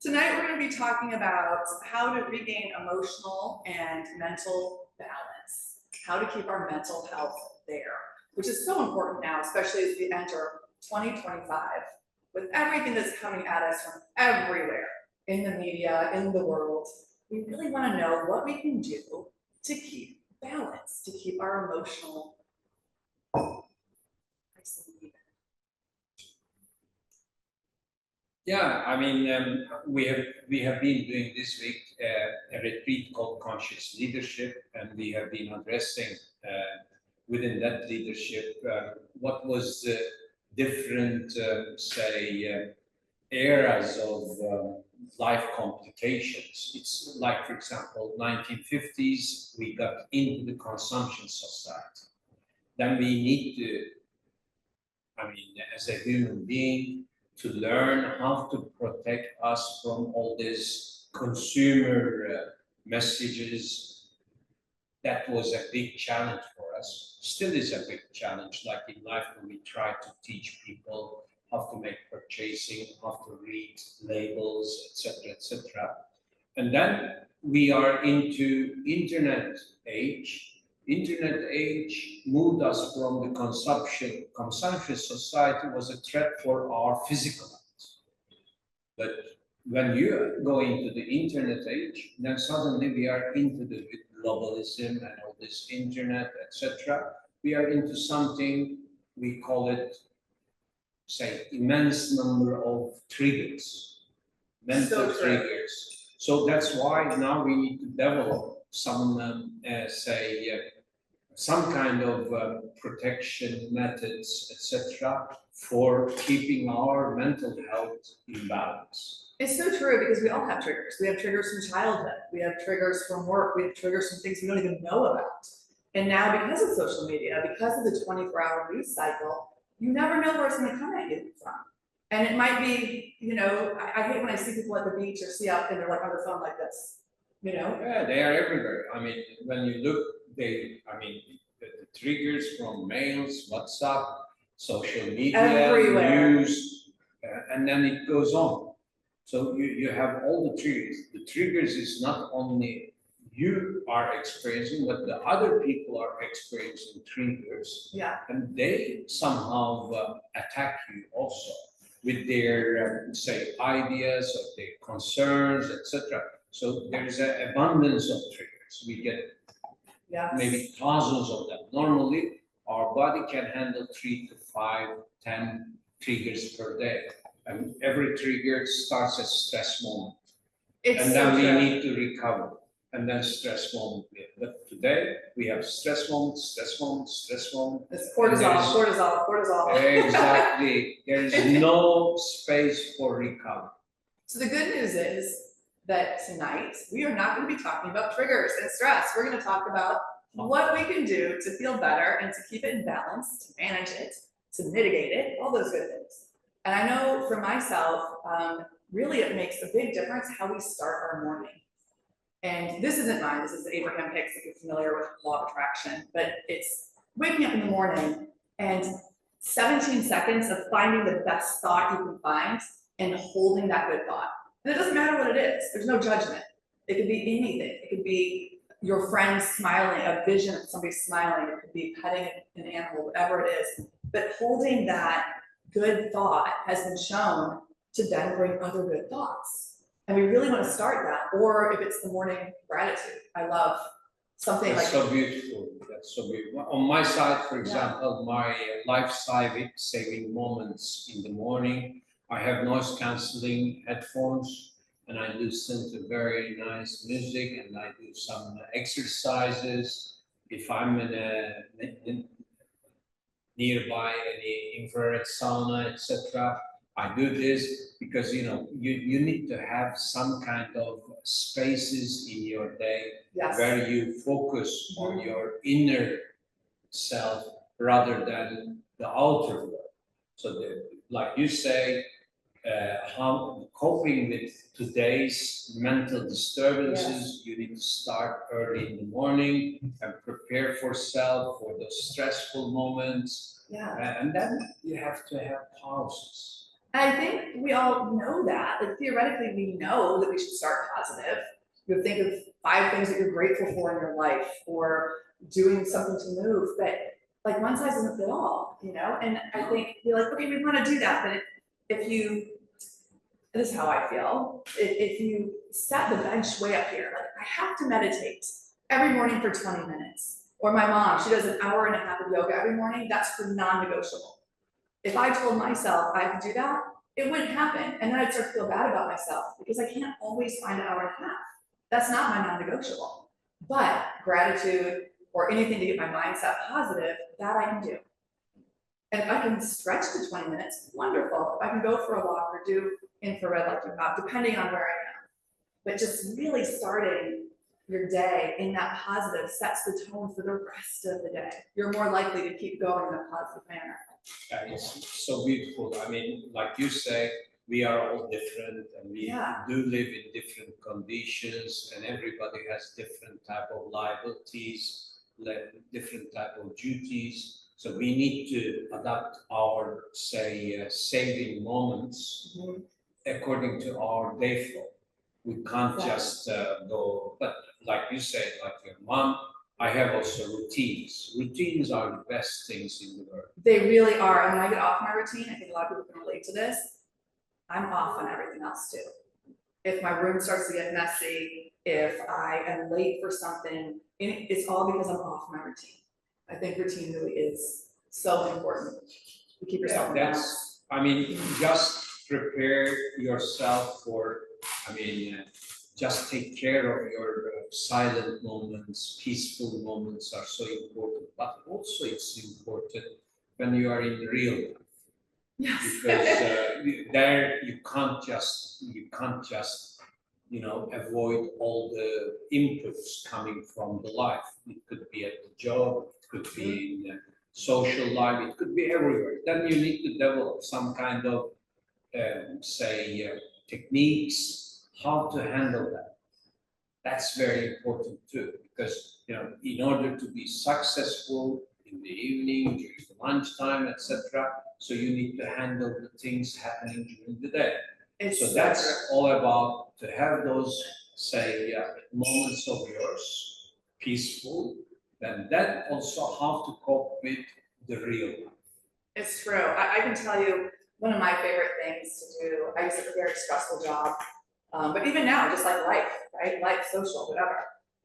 Tonight we're going to be talking about how to regain emotional and mental balance, how to keep our mental health there, which is so important now, especially as we enter 2025 with everything that's coming at us from everywhere in the media, in the world. We really want to know what we can do to keep balance, to keep our emotional Yeah, I mean, we have been doing this week a retreat called Conscious Leadership, and we have been addressing within that leadership what was the different, eras of life complications. It's like, for example, 1950s, we got into the consumption society. Then we need to, as a human being, to learn how to protect us from all these consumer messages. That was a big challenge for us. Still is a big challenge. Like in life, when we try to teach people how to make purchasing, how to read labels, etc., etc. And then we are into internet age. Internet age moved us from the consumption society was a threat for our physical health. But when you go into the internet age, then suddenly we are into the globalism and all this internet, etc. We are into something, we call it, say, immense number of triggers, mental triggers. So that's why now we need to develop some, some kind of protection methods, etc., for keeping our mental health in balance. It's so true, because we all have triggers. We have triggers from childhood. We have triggers from work. We have triggers from things we don't even know about. And now, because of social media, because of the 24-hour news cycle, you never know where it's going to come at you from. And it might be, I hate when I see people at the beach or see out and they're like on their phone like this, Yeah, they are everywhere. I mean, when you look, the triggers from mails, WhatsApp, social media, everywhere. News, and then it goes on. So you have all the triggers. The triggers is not only you are experiencing, but the other people are experiencing triggers. Yeah. And they somehow attack you also with their, ideas or their concerns, etc. So there is an abundance of triggers. We get maybe thousands of them. Normally, our body can handle 3 to 5, 10 triggers per day. And every trigger starts a stress moment. And then we need to recover. And then stress moment. But today, we have stress moment, stress moment, stress moment. It's cortisol. Exactly. There is no space for recovery. So the good news is that tonight, we are not going to be talking about triggers and stress. We're going to talk about what we can do to feel better and to keep it in balance, to manage it, to mitigate it, all those good things. And I know for myself, really it makes a big difference how we start our morning. And this isn't mine, this is Abraham Hicks, if you're familiar with law of attraction, but it's waking up in the morning and 17 seconds of finding the best thought you can find and holding that good thought. And it doesn't matter what it is, there's no judgment. It could be anything. It could be your friend smiling, a vision of somebody smiling, it could be petting an animal, whatever it is. But holding that good thought has been shown to then bring other good thoughts. And we really want to start that. Or if it's the morning gratitude, I love something That's like— so beautiful. That's so beautiful. On my side, for example, my life-saving moments in the morning, I have noise cancelling headphones and I listen to very nice music and I do some exercises. If I'm in nearby any infrared sauna, etc., I do this because you need to have some kind of spaces in your day where you focus on your inner self rather than the outer world. So, like you say, how coping with today's mental disturbances, you need to start early in the morning and prepare for self for those stressful moments. And then you have to have pauses. And I think we all know that, like theoretically, we know that we should start positive. You think of 5 things that you're grateful for in your life, or doing something to move, but like one size doesn't fit all, you know? And I think you're like, okay, we want to do that, but if you, this is how I feel, if you set the bench way up here, like I have to meditate every morning for 20 minutes, or my mom, she does an hour and a half of yoga every morning, that's for non-negotiable. If I told myself I could do that, it wouldn't happen. And then I'd start to feel bad about myself because I can't always find an hour and a half. That's not my non-negotiable. But gratitude or anything to get my mindset positive, that I can do. And if I can stretch to 20 minutes, wonderful. If I can go for a walk or do infrared like you have, depending on where I am. But just really starting your day in that positive sets the tone for the rest of the day. You're more likely to keep going in a positive manner. It's so beautiful. I mean, like you say, we are all different and we do live in different conditions, and everybody has different type of liabilities, different type of duties. So we need to adapt our, say, saving moments according to our day flow. We can't just go, but like you said, like your mom, I have also routines. Routines are the best things in the world. They really are. And when I get off my routine, I think a lot of people can relate to this. I'm off on everything else too. If my room starts to get messy, if I am late for something, it's all because I'm off my routine. I think routine really is so important to keep yourself in balance. I mean, just prepare yourself for, just take care of your silent moments, peaceful moments are so important, but also it's important when you are in real life. Yes. Because there you can't just, avoid all the inputs coming from the life. It could be at the job, it could be in the social life, it could be everywhere. Then you need to develop some kind of, techniques, how to handle that. That's very important too, because in order to be successful in the evening, during the lunchtime, etc., so you need to handle the things happening during the day. So that's all about to have those, moments of yours, peaceful, then that also how to cope with the real life. It's true. I can tell you one of my favorite things to do. I used to have a very stressful job, but even now, just like life, right? Life, social, whatever,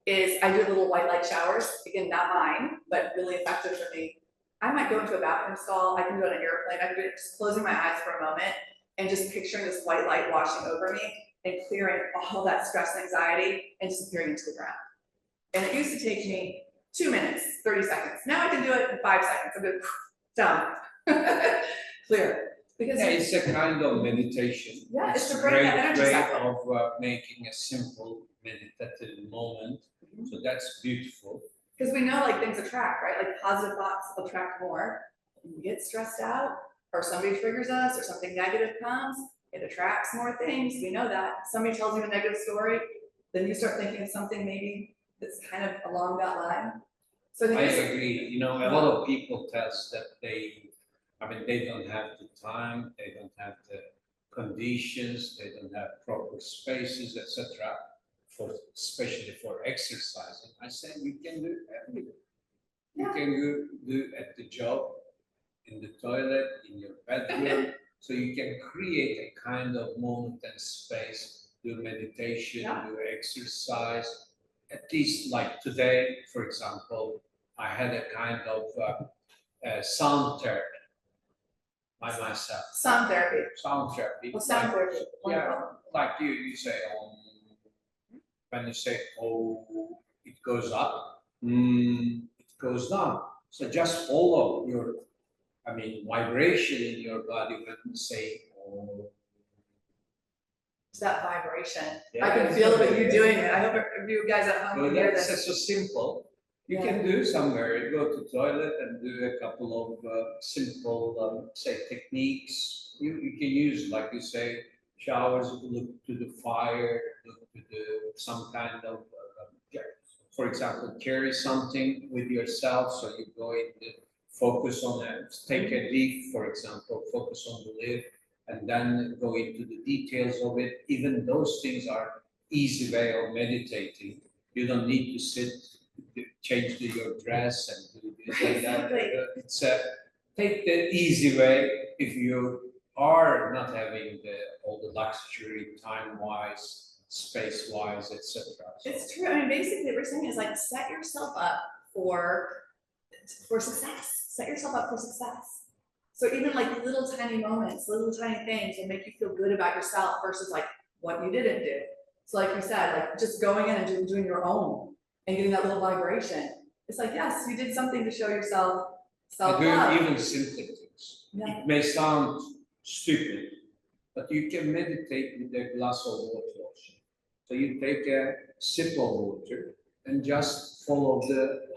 is I do little white light showers. Again, not mine, but really effective for me. I might go into a bathroom stall. I can do it on an airplane. I can do it just closing my eyes for a moment and just picturing this white light washing over me and clearing all that stress and anxiety and disappearing into the ground. And it used to take me 2 minutes, 30 seconds. Now I can do it in 5 seconds. I'm good, done. Clear. Because it's a kind of meditation. Yeah, it's a great energy cycle of making a simple meditative moment. So that's beautiful. Because we know like things attract, right? Like positive thoughts attract more. When we get stressed out, or somebody triggers us, or something negative comes, it attracts more things. We know that. Somebody tells you a negative story, then you start thinking of something maybe that's kind of along that line. So I agree. A lot of people tell us that they don't have the time, they don't have the conditions, they don't have proper spaces, etc. Especially for exercising. I say you can do everything. You can do at the job, in the toilet, in your bedroom. So you can create a kind of moment and space, do meditation, do exercise. At least like today, for example, I had a kind of sound therapy by myself. Sound therapy. Sound therapy. Well, sound therapy. Yeah, like you say, when you say, oh, it goes up, it goes down. So just follow your, vibration in your body when you say, oh. It's that vibration. I can feel it when you're doing it. I hope you guys at home can hear this. That's so simple. You can do somewhere, go to the toilet and do a couple of simple, techniques. You can use, like you say, showers, look to the fire, look to some kind of, for example, carry something with yourself. So you go in, focus on it, take a leaf, for example, focus on the leaf, and then go into the details of it. Even those things are easy way of meditating. You don't need to sit, change your dress and do this and that. Exactly. It's take the easy way if you are not having all the luxury time-wise, space-wise, etc. It's true. I mean, basically, what we're saying is like set yourself up for success. Set yourself up for success. So even like little tiny moments, little tiny things will make you feel good about yourself versus like what you didn't do. So like you said, like just going in and doing your own and getting that little vibration. It's like, yes, you did something to show yourself self-love. Even simple things. Yeah. It may sound stupid, but you can meditate with a glass of water also. So you take a sip of water and just follow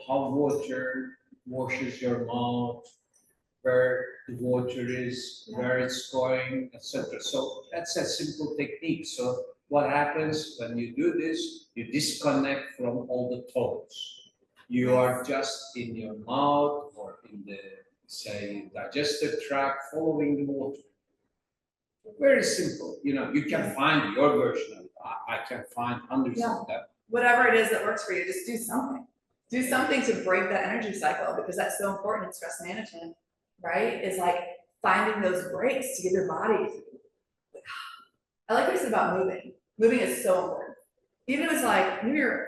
how water washes your mouth, where the water is, where it's going, etc. So that's a simple technique. So what happens when you do this? You disconnect from all the thoughts. You are just in your mouth or in the, say, digestive tract, following the water. Very simple. You can find your version of it. I can find hundreds of them. Whatever it is that works for you, just do something. Do something to break that energy cycle because that's so important in stress management, right? Is like finding those breaks to give your body. I like what you said about moving. Moving is so important. Even if it's like maybe you're,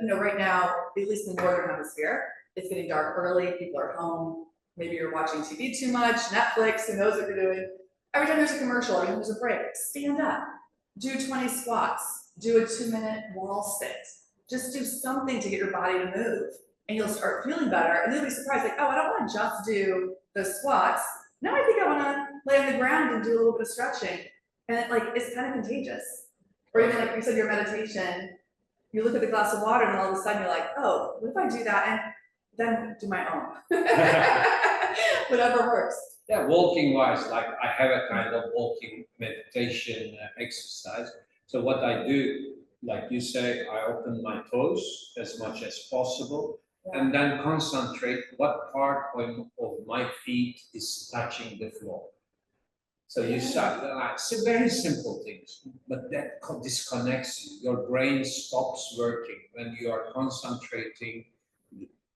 right now, at least in the northern hemisphere, it's getting dark early. People are home. Maybe you're watching TV too much, Netflix. Who knows what you're doing? Every time there's a commercial, every time there's a break, stand up, do 20 squats, do a 2-minute wall sit. Just do something to get your body to move, and you'll start feeling better. And you'll be surprised, like, oh, I don't want to just do the squats. Now I think I want to lay on the ground and do a little bit of stretching, and it's kind of contagious. Or even like you said, your meditation, you look at the glass of water, and then all of a sudden you're like, oh, what if I do that and then do my own? Whatever works. Yeah, walking wise, like I have a kind of walking meditation exercise. So what I do, like you say, I open my toes as much as possible, and then concentrate what part of my feet is touching the floor. So you start, it's very simple things, but that disconnects you. Your brain stops working when you are concentrating.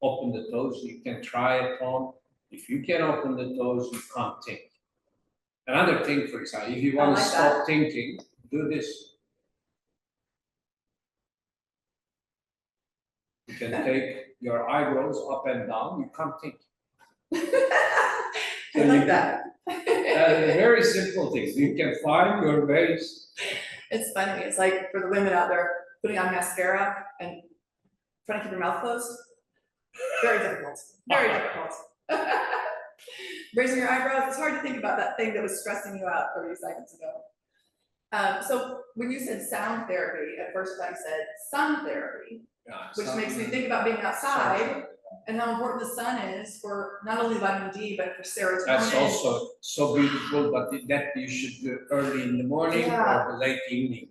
Open the toes, you can try it on. If you can open the toes, you can't think. Another thing, for example, if you want to stop thinking, do this. You can take your eyebrows up and down, you can't think. I like that. Very simple things. You can find your ways. It's funny. It's like for the women out there putting on mascara and trying to keep your mouth closed. Very difficult. Very difficult. Raising your eyebrows, it's hard to think about that thing that was stressing you out 30 seconds ago. So when you said sound therapy, at first I said sun therapy, which makes me think about being outside and how important the sun is for not only vitamin D, but for serotonin. That's also so beautiful, but that you should do early in the morning or the late evening.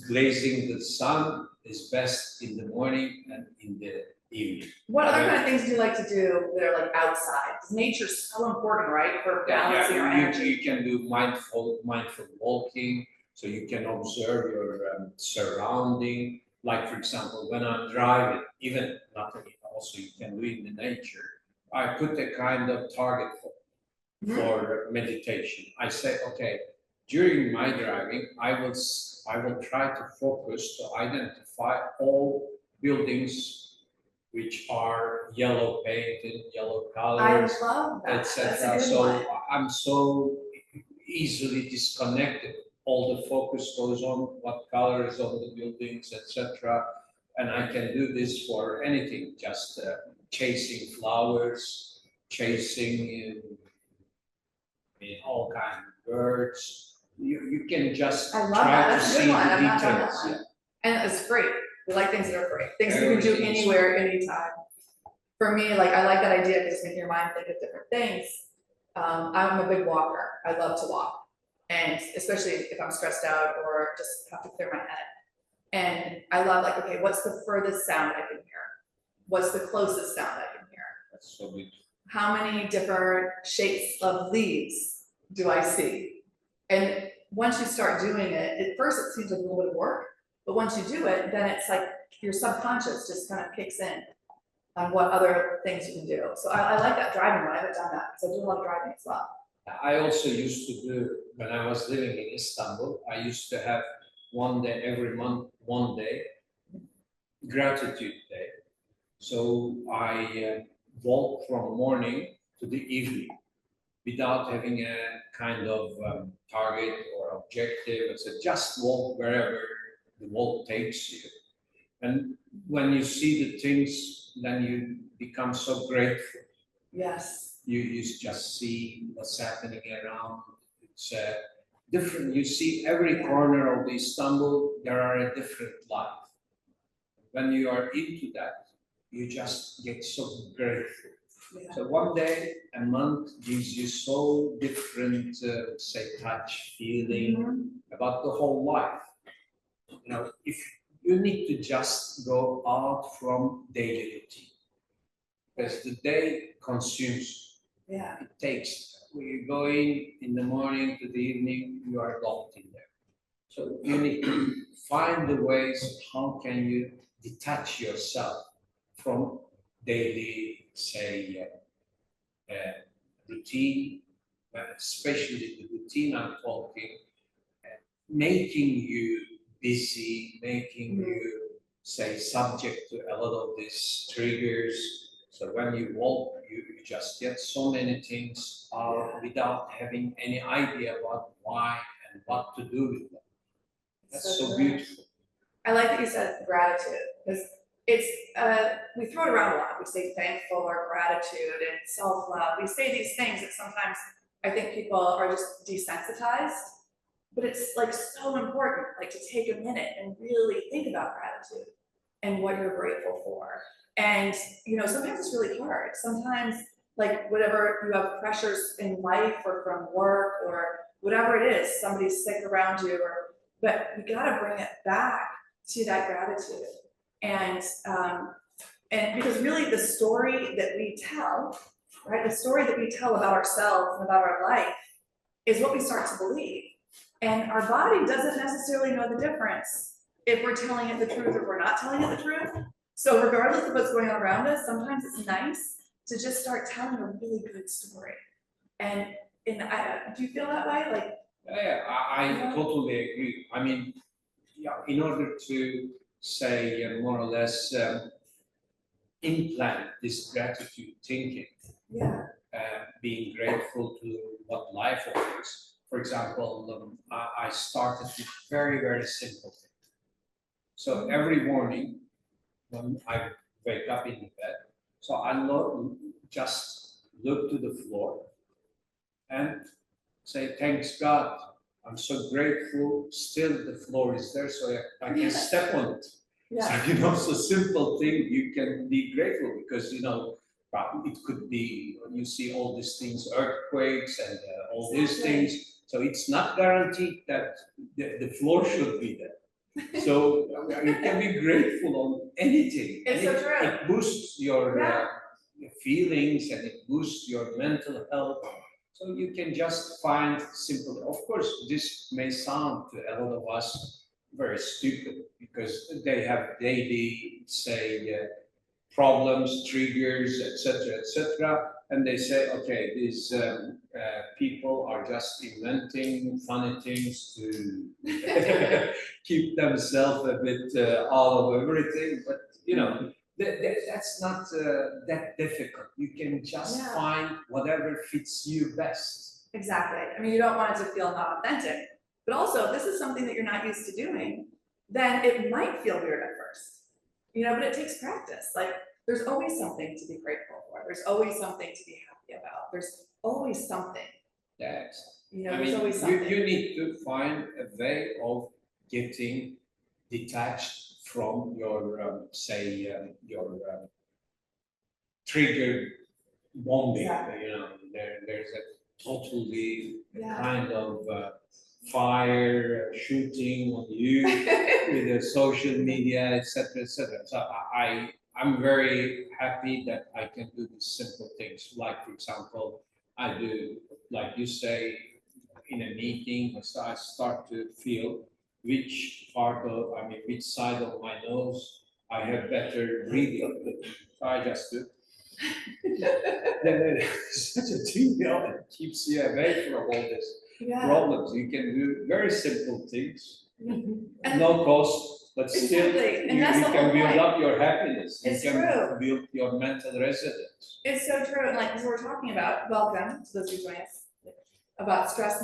Glazing the sun is best in the morning and in the evening. What other kind of things do you like to do that are like outside? Because nature's so important, right, for balancing our energy. You can do mindful walking, so you can observe your surrounding. Like for example, when I'm driving, even also you can do in the nature. I put a kind of target for meditation. I say, okay, during my driving, I will try to focus to identify all buildings which are yellow painted, yellow colors, I love that. etc. So I'm so easily disconnected. All the focus goes on what color is on the buildings, etc. And I can do this for anything, just chasing flowers, chasing all kinds of birds. You can just try to see the details. And it's free. We like things that are free. Things you can do anywhere, anytime. For me, like I like that idea because it's making your mind think of different things. I'm a big walker. I love to walk. And especially if I'm stressed out or just have to clear my head. And I love like, okay, what's the furthest sound I can hear? What's the closest sound I can hear? That's so beautiful. How many different shapes of leaves do I see? And once you start doing it, at first it seems like a little bit of work, but once you do it, then it's like your subconscious just kind of kicks in on what other things you can do. So I like that driving one. I haven't done that because I do a lot of driving as well. I also used to do, when I was living in Istanbul, I used to have one day every month, one day, gratitude day. So I walk from morning to the evening without having a kind of target or objective. It's a just walk wherever the walk takes you. And when you see the things, then you become so grateful. Yes. You just see what's happening around. It's different. You see every corner of Istanbul, there are a different life. When you are into that, you just get so grateful. Yeah. So one day, a month gives you so different, say, touch, feeling about the whole life. You know, if you need to just go out from daily routine, because the day consumes. Yeah. It takes. We go in the morning to the evening, you are locked in there. So you need to find the ways how can you detach yourself from daily, say, routine, but especially the routine I'm talking, making you busy, making you, say, subject to a lot of these triggers. So when you walk, you just get so many things out without having any idea about why and what to do with them. That's so beautiful. I like that you said gratitude, because it's, we throw it around a lot. We say thankful or gratitude and self-love. We say these things that sometimes I think people are just desensitized, but it's like so important, like to take a minute and really think about gratitude and what you're grateful for. And, you know, sometimes it's really hard. Sometimes, like, whatever you have pressures in life or from work or whatever it is, somebody's sick around you, but you gotta bring it back to that gratitude. And because really the story that we tell, right, the story that we tell about ourselves and about our life is what we start to believe. And our body doesn't necessarily know the difference if we're telling it the truth or we're not telling it the truth. So regardless of what's going on around us, sometimes it's nice to just start telling a really good story. And do you feel that way? Like, yeah, I totally agree. I mean, yeah, in order to say more or less implant this gratitude thinking, being grateful to what life offers. For example, I started with very, very simple thing. So every morning when I wake up in the bed, so I just look to the floor and say, thanks God, I'm so grateful, still the floor is there, so I can step on it. yeah. So, you know, so simple thing, you can be grateful because, you know, it could be, you see all these things, earthquakes and all these things. So it's not guaranteed that the floor should be there. So you can be grateful on anything. It's so true. It boosts your feelings and it boosts your mental health. So you can just find simple. Of course, this may sound to a lot of us very stupid because they have daily, say, problems, triggers, etc., and they say, okay, these people are just inventing funny things to keep themselves a bit all of everything. But you know, that's not that difficult. You can just find whatever fits you best. Exactly. I mean, you don't want it to feel not authentic, but also if this is something that you're not used to doing, then it might feel weird at first. You know, but it takes practice. Like, there's always something to be grateful for. There's always something to be happy about. There's always something. Yes. You know, I there's mean, always something. you need to find a way of getting detached from your, say, your trigger bombing. Exactly. You know, there's a totally Yeah. kind of fire shooting on you with the social media, etc., etc. So I'm very happy that I can do these simple things. Like, for example, I do, like you say, in a meeting, so I start to feel which which side of my nose I have better breathing. So I just do. Then it's such a trivial, it keeps you away from all these problems. You can do very simple things, no cost, but still Exactly. And you that's the whole can build point. up your happiness. It's you can true. build your mental resilience. It's so true, and like, as we're talking about, welcome to those who join us, about stress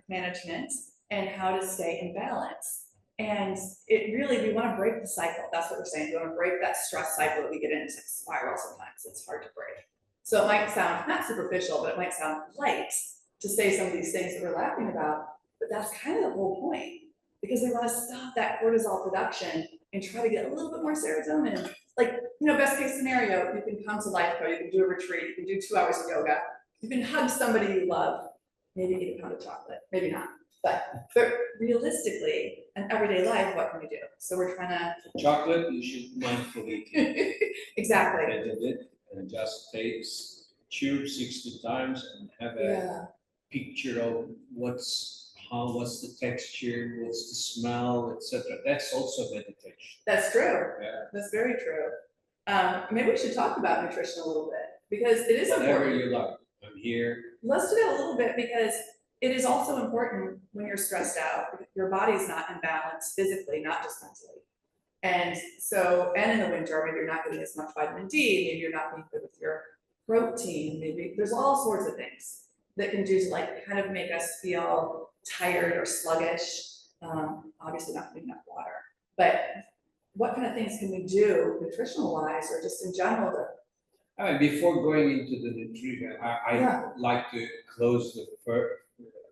management and how to stay in balance. And it really, we want to break the cycle. That's what we're saying. We want to break that stress cycle that we get into spiral sometimes. It's hard to break. So it might sound not superficial, but it might sound light to say some of these things that we're laughing about, but that's kind of the whole point, because we want to stop that cortisol production and try to get a little bit more serotonin. Like, best case scenario, you can come to LifeCo, you can do a retreat, you can do 2 hours of yoga, you can hug somebody you love, maybe eat a pound of chocolate, maybe not. But realistically, in everyday life, what can we do? So we're trying to. Chocolate, you should mindfully eat. Exactly. Edit it and just chew 60 times and have a picture of what's the texture, what's the smell, etc. That's also meditation. That's true. Yeah. That's very true. Maybe we should talk about nutrition a little bit, because it is Whatever important. you like. I'm here. Let's do that a little bit, because it is also important when you're stressed out, your body's not in balance physically, not just mentally. And so, and in the winter, maybe you're not getting as much vitamin D, maybe you're not being good with your protein, maybe there's all sorts of things that can do to like kind of make us feel tired or sluggish. Obviously not getting enough water, but what kind of things can we do nutritional wise or just in general to. Before going into the nutrition, I like to close the first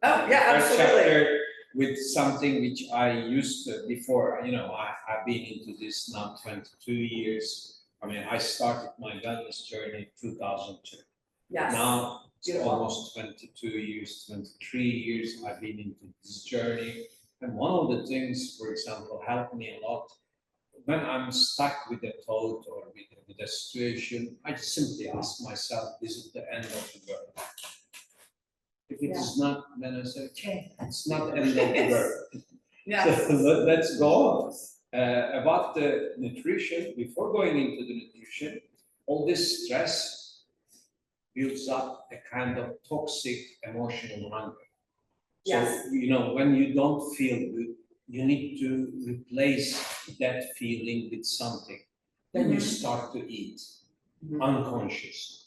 chapter with something which I used to before. I've been into this now 22 years. I started my wellness journey in 2002. Yes. Now it's almost 22 years, 23 years I've been into this journey. And one of the things, for example, helped me a lot when I'm stuck with a thought or with a situation, I just simply ask myself, is it the end of the world? If it is not, then I say, okay, it's not the end of the world. Yes. So let's go on. About the nutrition, before going into the nutrition, all this stress builds up a kind of toxic emotional hunger. Yes. So, when you don't feel good, you need to replace that feeling with something. Then you start to eat unconscious.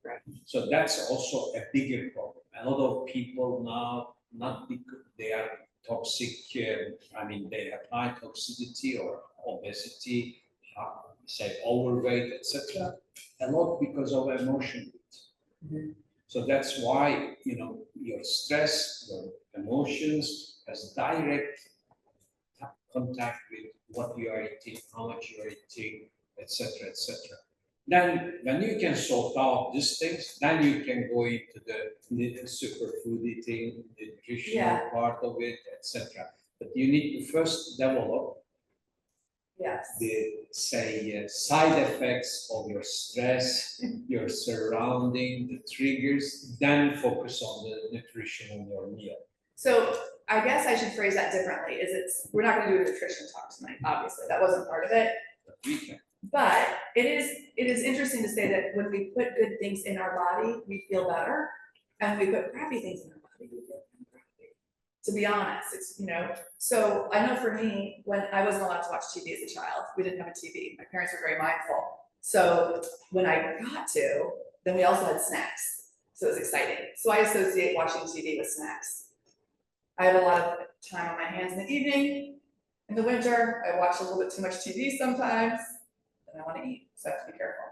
Right. So that's also a bigger problem. A lot of people now, not because they are toxic, they have high toxicity or obesity, say overweight, etc. A lot because of emotion. So that's why, your stress, your emotions has direct contact with what you are eating, how much you are eating, etc., etc. Then, when you can sort out these things, then you can go into the superfood eating, the nutritional part of it, etc. But you need to first develop the side effects of your stress, your surrounding, the triggers, then focus on the nutrition of your meal. So I guess I should phrase that differently. We're not going to do a nutrition talk tonight, obviously. That wasn't part of it. But we can. But it is interesting to say that when we put good things in our body, we feel better. And when we put crappy things in our body, we feel crappy. To be honest, so I know for me, when I wasn't allowed to watch TV as a child, we didn't have a TV. My parents were very mindful. So when I got to, then we also had snacks. So it was exciting. So I associate watching TV with snacks. I have a lot of time on my hands in the evening. In the winter, I watch a little bit too much TV sometimes, and I want to eat, so I have to be careful.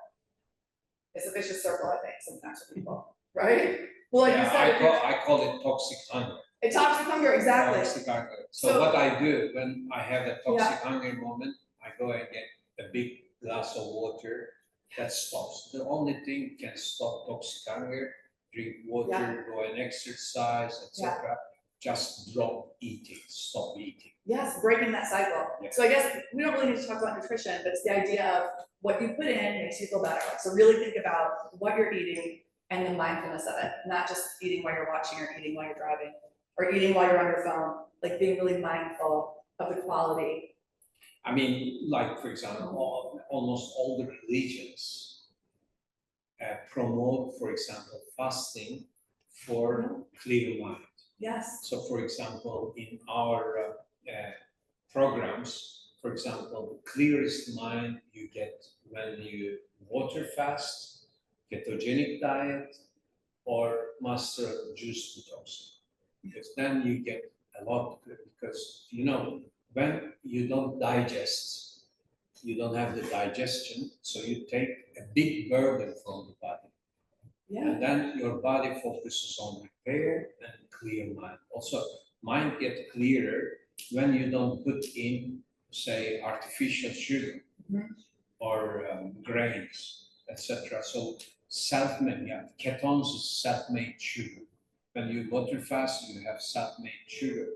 It's a vicious circle, I think, sometimes for people, right? Well, like you said, I call it toxic hunger. A toxic hunger, exactly. Toxic hunger. So what I do when I have a toxic hunger moment, I go and get a big glass of water. That stops. The only thing can stop toxic hunger: drink water, go and exercise, etc. Just drop eating, stop eating. Yes, breaking that cycle. Yeah. So I guess we don't really need to talk about nutrition, but it's the idea of what you put in makes you feel better. So really think about what you're eating and the mindfulness of it, not just eating while you're watching or eating while you're driving. or eating while you're on your phone, like being really mindful of the quality. I mean, like, for example, almost all the religions promote, for example, fasting for clear mind. Yes. So, for example, in our programs, for example, the clearest mind you get when you water fast, ketogenic diet, or master of juice detox, because then you get a lot, because when you don't digest, you don't have the digestion, so you take a big burden from the body. Yeah. And then your body focuses on repair and clear mind. Also, mind gets clearer when you don't put in, say, artificial sugar or grains, etc. So self-made, ketones is self-made sugar. When you water fast, you have self-made sugar,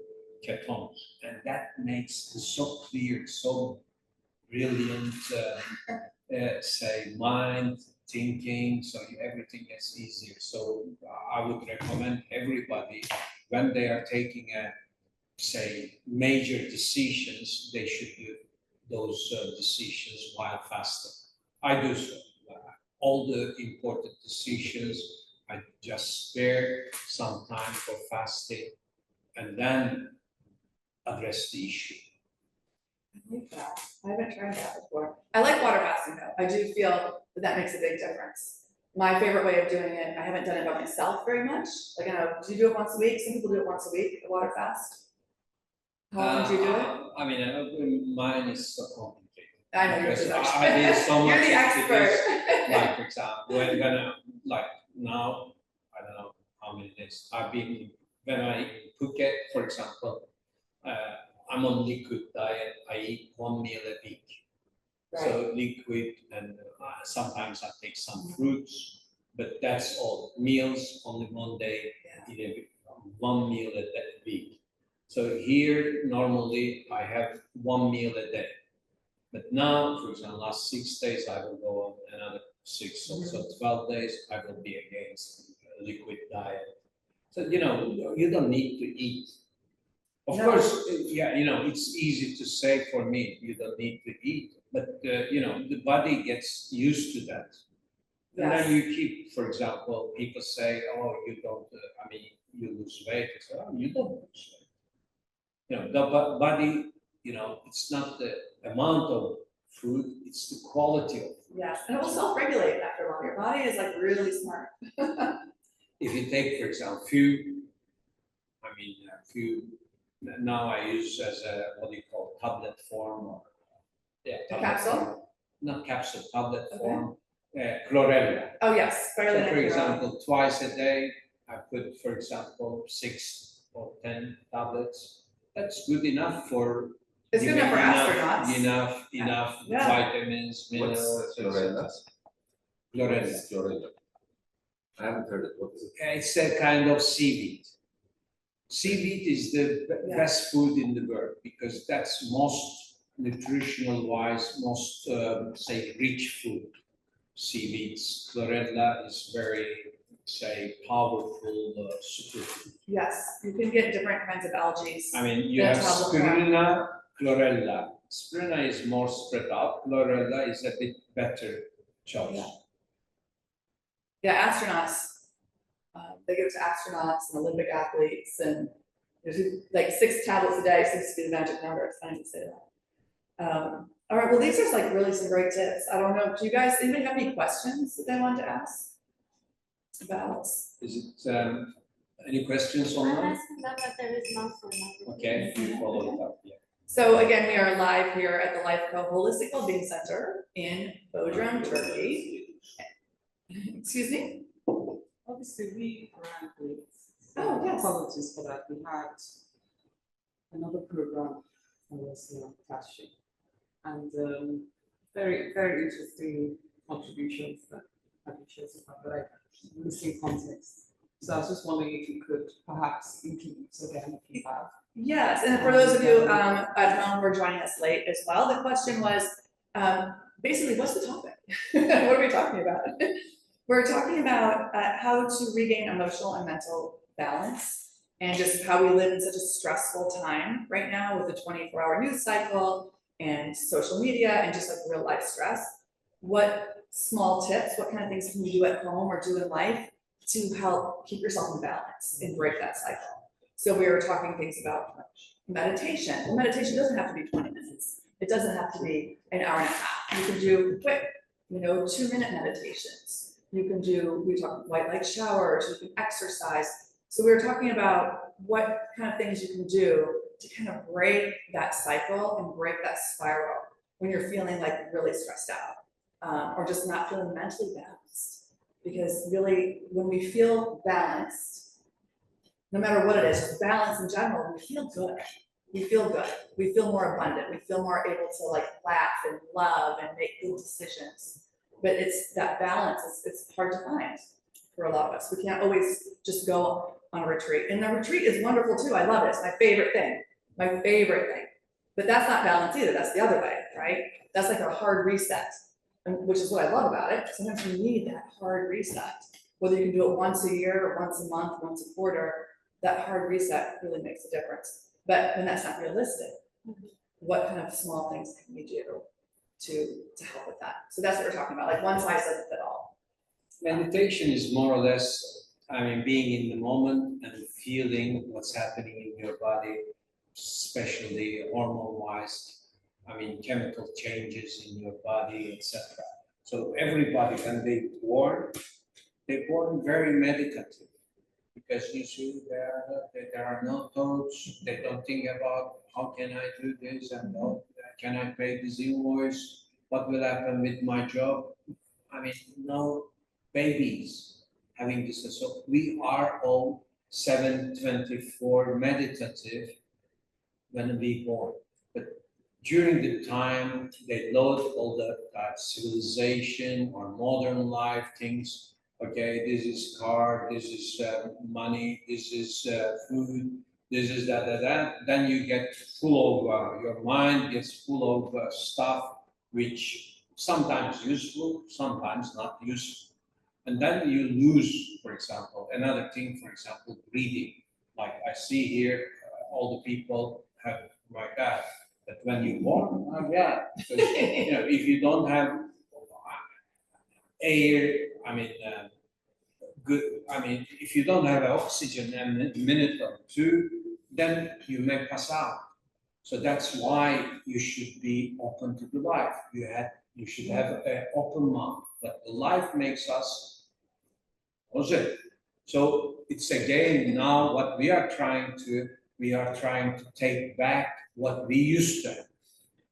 ketones, and that makes it so clear, so brilliant, say, mind, thinking, so everything gets easier. So I would recommend everybody, when they are taking say, major decisions, they should do those decisions while fasting. I do so. All the important decisions, I just spare some time for fasting and then address the issue. I like that. I haven't tried that before. I like water fasting though. I do feel that makes a big difference. My favorite way of doing it, I haven't done it by myself very much. Like, I know, do you do it once a week? Some people do it once a week, a water fast. How often do you do it? I mean, mine is so complicated. I know yours is Because actually. I did so much. You're the into this. expert. Like, for example, when like now, I don't know how many days I've been, when I in Phuket, for example, I'm on liquid diet. I eat 1 meal a week. Right. So liquid, and sometimes I take some fruits, but that's all. Meals only one day, in a week, 1 meal a week. So here, normally, I have 1 meal a day. But now, for example, last 6 days, I will go on another 6, so 12 days, I will be against a liquid diet. So, you don't need to eat. Of course, it's easy to say for me, you don't need to eat, but, the body gets used to that. And then you keep, for example, people say, oh, you don't, you lose weight. I say, oh, you don't lose weight. The body, it's not the amount of food, it's the quality of food. Yes, and it will self-regulate after a while. Your body is like really smart. If you take, for example, now I use as a, what do you call, tablet form, or, A capsule? Form. Not capsule, tablet form, chlorella. Oh, yes. So for example, twice a day, I put, for example, 6 or 10 tablets. That's good enough for. It's good enough for astronauts. Enough vitamins, minerals. Chlorella? Chlorella. Chlorella. I haven't heard it. What is it? It's a kind of seaweed. Seaweed is the best food in the world, because that's most nutritional wise, most say rich food. Seaweeds. Chlorella is very, say, powerful superfood. Yes, you can get different kinds of algae. I mean, you have spirulina, chlorella. Spirulina is more spread out. Chlorella is a bit better choice. Yeah, astronauts. They give it to astronauts and Olympic athletes, and there's like 6 tablets a day seems to be the magic number. It's funny to say that. All right, well, these are like really some great tips. I don't know, do you guys, anybody have any questions that they wanted to ask about? Is it, any questions on I'm that? asking that, but there is none for now. Okay, you follow it up, So again, we are live here at the LifeCo Holistic Wellbeing Center in Bodrum, Turkey. Excuse me? Obviously, we ran with yes. apologies for that. We had another program that was Tashi, and very, very interesting contributions that have been shared so far, but like missing context. So I was just wondering if you could perhaps introduce again if you have. Yes, and for those of you at home who are joining us late as well, the question was basically, what's the topic? What are we talking about? We're talking about how to regain emotional and mental balance and just how we live in such a stressful time right now with the 24-hour news cycle and social media and just like real life stress. What small tips, what kind of things can you do at home or do in life to help keep yourself in balance and break that cycle? So we were talking things about meditation. Well, meditation doesn't have to be 20 minutes. It doesn't have to be an hour and a half. You can do quick, 2-minute meditations. You can do, we talked white light showers, you can exercise. So we were talking about what kind of things you can do to kind of break that cycle and break that spiral when you're feeling like really stressed out, or just not feeling mentally balanced. Because really, when we feel balanced, no matter what it is, just balance in general, we feel good. We feel good. We feel more abundant. We feel more able to like laugh and love and make good decisions. But it's that balance, it's hard to find for a lot of us. We can't always just go on a retreat. And the retreat is wonderful too. I love it. It's my favorite thing. My favorite thing. But that's not balance either. That's the other way, right? That's like a hard reset, which is what I love about it. Sometimes you need that hard reset. Whether you can do it once a year or once a month, once a quarter, that hard reset really makes a difference. But when that's not realistic, what kind of small things can you do to help with that? So that's what we're talking about. Like one size doesn't fit all. Meditation is more or less, being in the moment and feeling what's happening in your body, especially hormone-wise. Chemical changes in your body, etc. So everybody, when they're born very meditative. Because you see, there are no thoughts. They don't think about how can I do this and how can I pay this invoice? What will happen with my job? No babies having this. So we are all 7/24 meditative when we born. But during the time they load all that civilization or modern life things. Okay, this is car, this is money, this is food, this is that. Then you get full of, your mind gets full of stuff which sometimes useful, sometimes not useful. And then you lose, for example, another thing, for example, breathing. Like I see here, all the people have my God. But when you walk, because if you don't have air, if you don't have oxygen a minute or two, then you may pass out. So that's why you should be open to the life. You should have an open mind. But the life makes us positive. So it's again now what we are trying to take back what we used to have.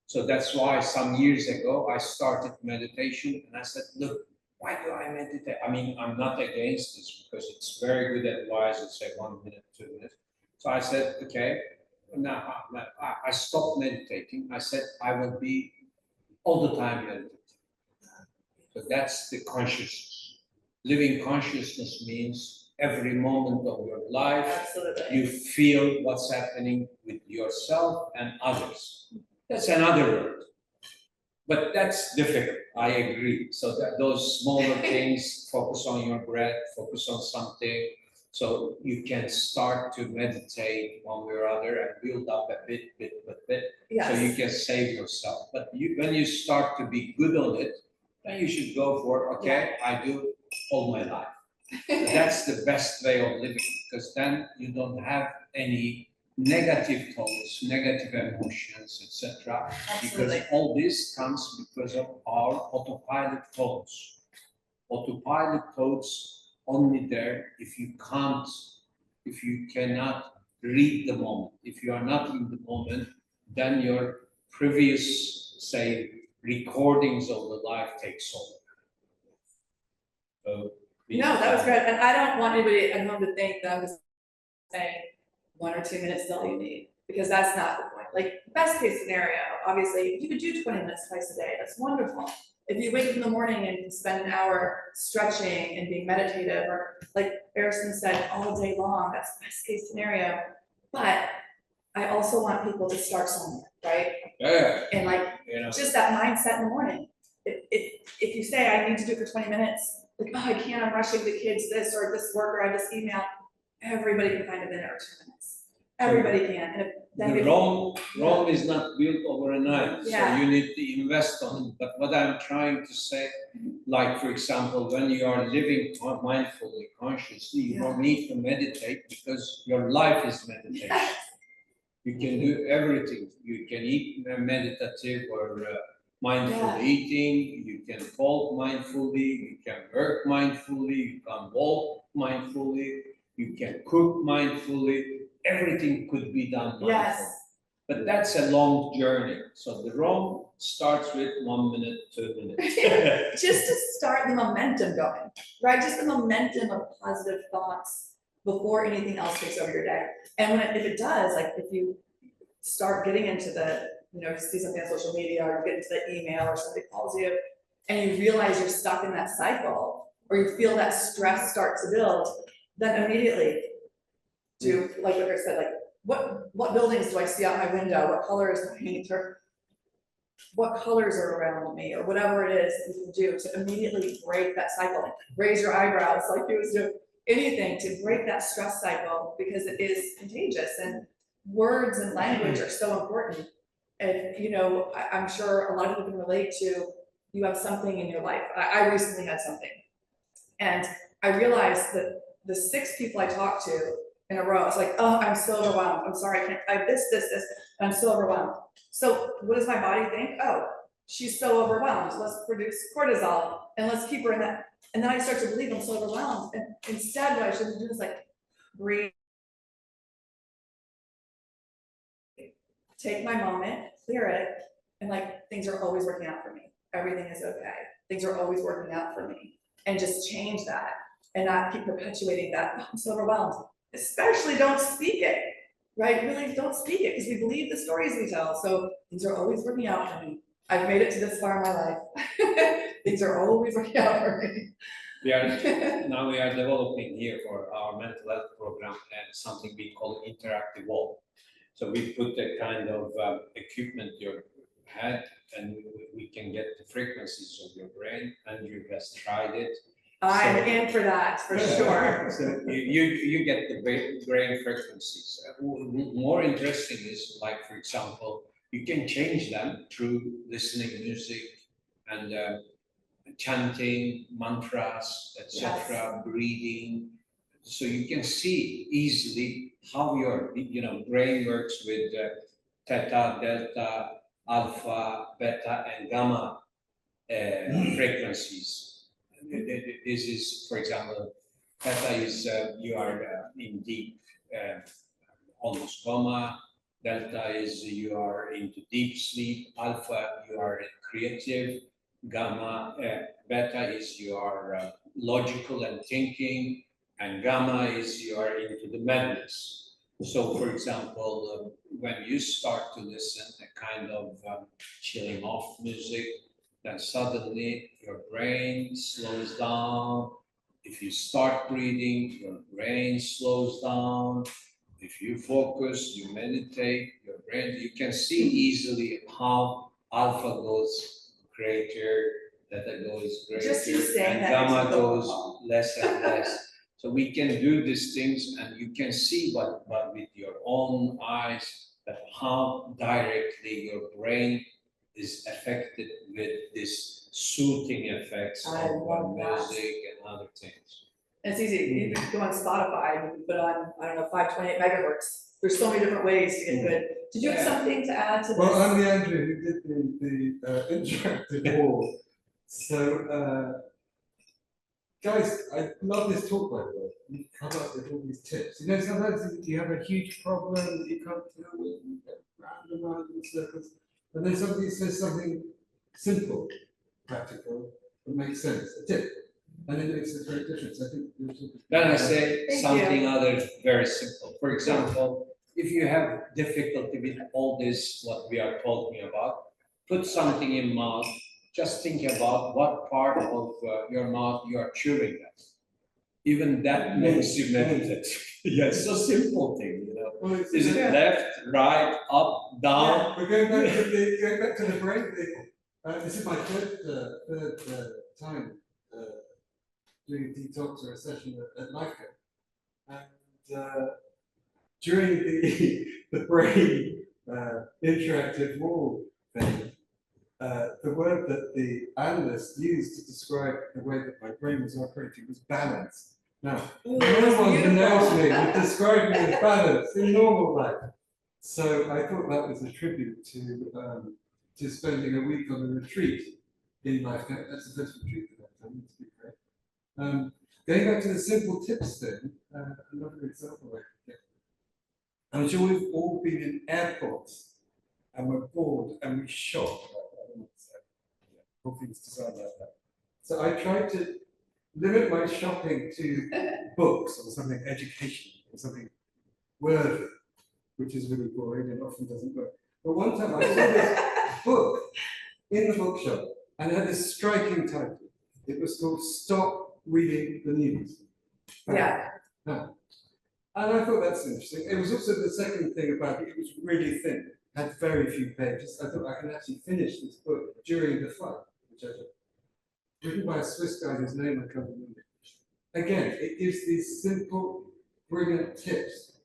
So that's why some years ago I started meditation and I said, look, why do I meditate? I'm not against this because it's very good advice. It's say 1 minute, 2 minutes. So I said, okay, now I stopped meditating. I said, I will be all the time meditating. So that's the consciousness. Living consciousness means every moment of your life, Absolutely. you feel what's happening with yourself and others. That's another word. But that's difficult, I agree. So that those smaller things, focus on your breath, focus on something, so you can start to meditate one way or other and build up a bit. Yes. So you can save yourself. But when you start to be good on it, then you should go for, okay, I do all my life. That's the best way of living, because then you don't have any negative thoughts, negative emotions, etc. Because all this comes because of our autopilot thoughts. Autopilot thoughts only there if you cannot read the moment. If you are not in the moment, then your previous, say, recordings of the life takes over. So, No, that was great. And I don't want anybody at home to think that I'm just saying 1 or 2 minutes is all you need, because that's not the point. Like, best case scenario, obviously, if you could do 20 minutes twice a day, that's wonderful. If you wake up in the morning and spend an hour stretching and being meditative, or like Ersin said, all day long, that's best case scenario. But I also want people to start somewhere, right? Yeah. And like, just that mindset in the morning. If you say, I need to do it for 20 minutes, like, oh, I can't, I'm rushing the kids, this or this work, or I have this email. everybody can find a minute or 2 minutes. Everybody can, and if then The Rome is not built overnight, so Yeah. you need to invest on it. But what I'm trying to say, like for example, when you are living mindfully, consciously, you don't need to meditate because your life is meditation. Yes. You can do everything. You can eat meditative or mindful Yeah. eating. You can talk mindfully. You can work mindfully. You can walk mindfully. You can cook mindfully. Everything could be done mindfully. Yes. But that's a long journey. So the Rome starts with 1 minute, 2 minutes. Just to start the momentum going, right? Just the momentum of positive thoughts before anything else takes over your day. And if it does, like if you start getting into the, you see something on social media or you get into the email or somebody calls you and you realize you're stuck in that cycle or you feel that stress start to build, then immediately do, like I said, like what buildings do I see out my window? What colors do I paint, or what colors are around me, or whatever it is that you can do to immediately break that cycle. Raise your eyebrows like he was doing, anything to break that stress cycle, because it is contagious and words and language are so important. And I'm sure a lot of people can relate to, you have something in your life. I recently had something, and I realized that the 6 people I talked to in a row, it's like, oh, I'm so overwhelmed. I'm sorry, I can't, I have this, I'm so overwhelmed. So what does my body think? Oh, she's so overwhelmed. Let's produce cortisol and let's keep her in that. And then I start to believe I'm so overwhelmed. And instead, what I should do is like breathe, take my moment, clear it, and like things are always working out for me. Everything is okay. Things are always working out for me. And just change that and not keep perpetuating that. Oh, I'm so overwhelmed. Especially don't speak it, right? Really don't speak it, because we believe the stories we tell. So things are always working out for me. I've made it to this far in my life. Things are always working out for me. Now we are developing here for our mental health program something we call interactive wall. So we put a kind of equipment in your head, and we can get the frequencies of your brain, and you just tried it. I'm in for that, for sure. So you get the brain frequencies. More interesting is, like, for example, you can change them through listening music and chanting mantras, etc., breathing. So you can see easily how your brain works with theta, delta, alpha, beta, and gamma frequencies. This is, for example, theta is you are in deep, almost coma. Delta is you are into deep sleep. Alpha, you are creative. Gamma, beta is you are logical and thinking, and gamma is you are into the madness. So, for example, when you start to listen a kind of chilling off music, then suddenly your brain slows down. If you start breathing, your brain slows down. If you focus, you meditate, your brain, you can see easily how alpha goes greater, theta goes Just you greater, saying and that gamma makes me goes feel less and less. So we can do these things, and you can see but with your own eyes that how directly your brain is affected with this soothing effects I of love that. music and other things. And it's easy. You can go on Spotify and you can put on, I don't know, 528 megahertz. There's so many different ways to get good. Did you have something to add to this? Well, I'm the Andrew who did the interactive wall. So, guys, I love this talk, by the way. You come up with all these tips. Sometimes you have a huge problem that you can't deal with, you get round and round in circles, and then somebody says something simple, practical, that makes sense, a tip, and it makes a great difference. I think. Then I say Thank something you. other very simple. For example, if you have difficulty with all this, what we are talking about, put something in mouth. Just think about what part of your mouth you are chewing at. Even that makes you meditate. Yeah, it's a simple thing, Well, Is it left, right, up, down? We're going back to the brain thing. This is my third time doing a detox or a session at LifeCo. during the brain interactive wall thing, the word that the analyst used to describe the way that my brain was operating was balance. Now, Ooh, no that's one who knows me beautiful. would describe me as balanced in normal life. So I thought that was a tribute to spending a week on a retreat in life. That's the first retreat that I've done, to be fair. Going back to the simple tips thing, another example I could get. I'm sure we've all been in airports and we're bored and we shop. I don't know, so, yeah, whole thing's designed like that. So I tried to limit my shopping to books or something educational or something worthy, which is really boring and often doesn't work. But one time I saw this book in the bookshop and it had this striking title. It was called Stop Reading the News. Yeah, And I thought that's interesting. It was also the second thing about it, it was really thin, had very few pages. I thought I can actually finish this book during the flight, which I did. Written by a Swiss guy whose name I can't remember. Again, it gives these simple, brilliant tips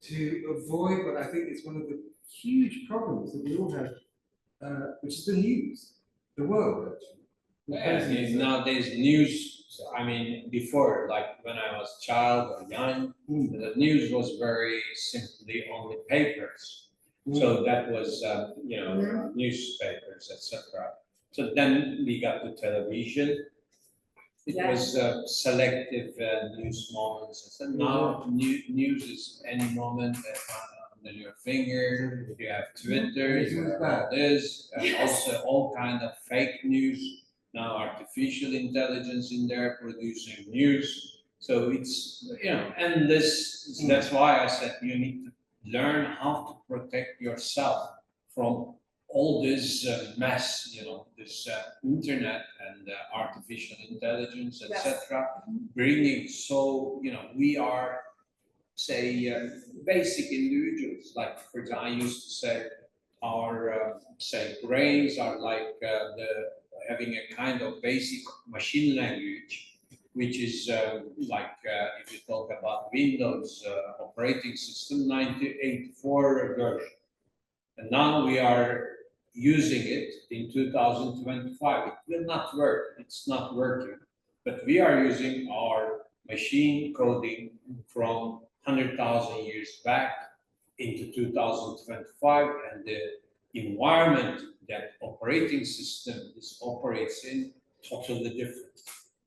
to avoid what I think is one of the huge problems that we all have, which is the news, the world, actually. Yeah, I mean, nowadays news, I mean, before, like when I was a child or young, the news was very simply only papers. So that was, newspapers, etc. So then we got the television. It was selective news moments. And now news is any moment under your finger. You have Twitter, you have all this, and also all kind of fake news. Now artificial intelligence in there producing news. So it's, and that's why I said you need to learn how to protect yourself from all this mess, this internet and artificial intelligence, etc. Bringing, so, we are, say, basic individuals. Like, for example, I used to say our, say, brains are like having a kind of basic machine language, which is if you talk about Windows operating system 1984 version. And now we are using it in 2025. It will not work, it's not working. But we are using our machine coding from 100,000 years back into 2025, and the environment that operating system operates in totally different.